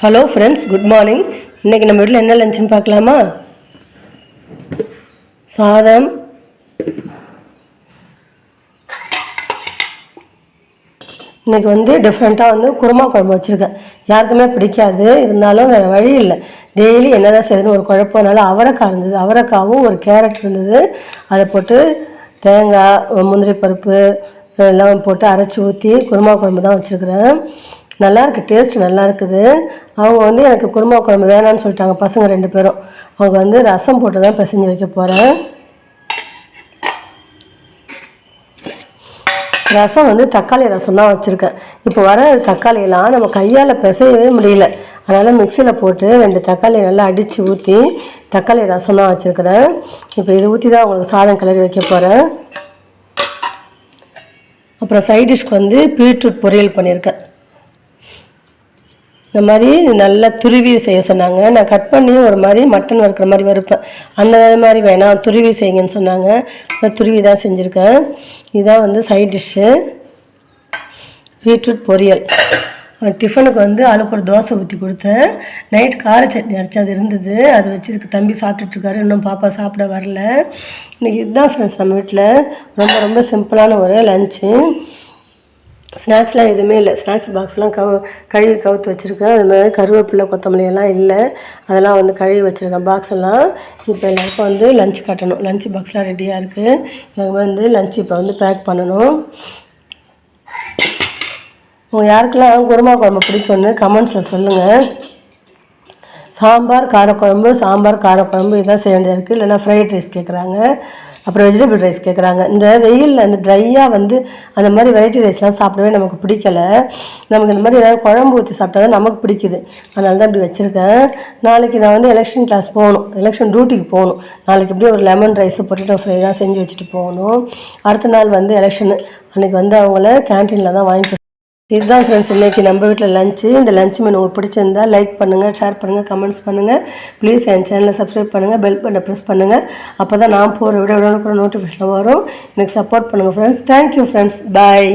Hello friends, good morning. இன்றைக்கி நம்ம வீட்டில் என்ன லஞ்சுன்னு பார்க்கலாமா? சாதம், இன்றைக்கி டிஃப்ரெண்ட்டாக குருமா குழம்பு வச்சுருக்கேன். யாருக்குமே பிடிக்காது, இருந்தாலும் வேறு வழி இல்லை. டெய்லி என்ன தான் செய்யணும் ஒரு குழப்பம்னால அவரைக்காய் இருந்தது, அவரைக்காவும் ஒரு கேரட் இருந்தது. அதை போட்டு தேங்காய், முந்திரி பருப்பு எல்லாம் போட்டு அரைச்சி ஊற்றி குருமா குழம்பு தான் வச்சுருக்குறேன். நல்லாயிருக்கு, டேஸ்ட் நல்லா இருக்குது. அவங்க எனக்கு குருமா குழம்பு வேணான்னு சொல்லிட்டாங்க, பசங்க 2 பேரும். அவங்க ரசம் போட்டு தான் பிசைஞ்சு வைக்க போகிறேன். ரசம் தக்காளி ரசம் தான் வச்சுருக்கேன். இப்போ வர தக்காளியெல்லாம் நம்ம கையால் பிசையவே முடியல. அதனால் மிக்சியில் போட்டு 2 தக்காளி நல்லா அடித்து ஊற்றி தக்காளி ரசம் தான் வச்சுருக்கிறேன். இப்போ இது ஊற்றி தான் அவங்களுக்கு சாதம் கிளறி வைக்க போகிறேன். அப்புறம் சைட் டிஷ்க்கு பீட்ரூட் பொரியல் பண்ணியிருக்கேன். இந்த மாதிரி நல்லா துருவி செய்ய சொன்னாங்க. நான் கட் பண்ணி ஒரு மாதிரி மட்டன் வறுக்கிற மாதிரி வறுப்பேன். அந்த மாதிரி வேணாம், துருவி செய்யுங்கன்னு சொன்னாங்க. நான் துருவி தான் செஞ்சுருக்கேன். இதுதான் சைட் டிஷ்ஷு, பீட்ரூட் பொரியல். டிஃபனுக்கு ஆளுக்கு ஒரு தோசை ஊற்றி கொடுத்தேன். நைட் கார சட்னி அரைச்சி அது இருந்தது, அது வச்சு தம்பி சாப்பிட்டுட்ருக்காரு. இன்னும் பாப்பா சாப்பிட வரல. இன்றைக்கி இதுதான் ஃப்ரெண்ட்ஸ் நம்ம வீட்டில் ரொம்ப ரொம்ப சிம்பிளான ஒரு லஞ்சு. ஸ்நாக்ஸ்லாம் எதுவுமே இல்லை. ஸ்நாக்ஸ் பாக்ஸ்லாம் கழுவி கவுத்து வச்சுருக்கேன். அது மாதிரி கருவேப்பிலை கொத்தமல்லி எல்லாம் இல்லை, அதெல்லாம் கழுவி வச்சுருக்கேன் பாக்ஸ் எல்லாம். இப்போ எல்லாருக்கும் லஞ்ச் கட்டணும். லஞ்ச் பாக்ஸ்லாம் ரெடியாக இருக்குது. இவங்க லஞ்ச் இப்போ பேக் பண்ணணும். உங்கள் யாருக்கெல்லாம் குருமா குழம்பு பிடிக்கும்னு கமெண்ட்ஸில் சொல்லுங்கள். சாம்பார் காரக்குழம்பு இதான் செய்ய வேண்டியது இருக்குது. இல்லைன்னா ஃப்ரைட் ரைஸ் கேட்குறாங்க, அப்புறம் வெஜிடபிள் ரைஸ் கேட்குறாங்க. இந்த வெயிலில் ட்ரையாக அந்த மாதிரி வெரைட்டி ரைஸ்லாம் சாப்பிடவே நமக்கு பிடிக்கலை. நமக்கு இந்த மாதிரி ஏதாவது குழம்பு ஊற்றி சாப்பிட்டா தான் நமக்கு பிடிக்குது. அதனால தான் இப்படி வச்சுருக்கேன். நாளைக்கு நான் எலெக்ஷன் கிளாஸ் போகணும், எலெக்ஷன் டியூட்டிக்கு போகணும். நாளைக்கு இப்படி ஒரு லெமன் ரைஸு பொட்டேட்டோ ஃப்ரை தான் செஞ்சு வச்சுட்டு போகணும். அடுத்த நாள் எலெக்ஷனு அன்றைக்கி அவங்கள கேன்டீனில் தான் வாங்கி. இதுதான் ஃப்ரெண்ட்ஸ் இன்றைக்கி நம்ம வீட்டில் லஞ்சு. இந்த லஞ்ச் மெனு உங்களுக்கு பிடிச்சிருந்தா லைக் பண்ணுங்கள், ஷேர் பண்ணுங்கள், கமெண்ட்ஸ் பண்ணுங்கள். ப்ளீஸ் என் சேனலை சப்ஸ்கிரைப் பண்ணுங்கள், பெல் பட்டனை ப்ரெஸ் பண்ணுங்கள். அப்போ தான் நான் போகிற வீடியோ கூட நோட்டிஃபிகேஷன் வரும். எனக்கு சப்போர்ட் பண்ணுங்கள் ஃப்ரெண்ட்ஸ். தேங்க்யூ ஃப்ரெண்ட்ஸ், பாய்.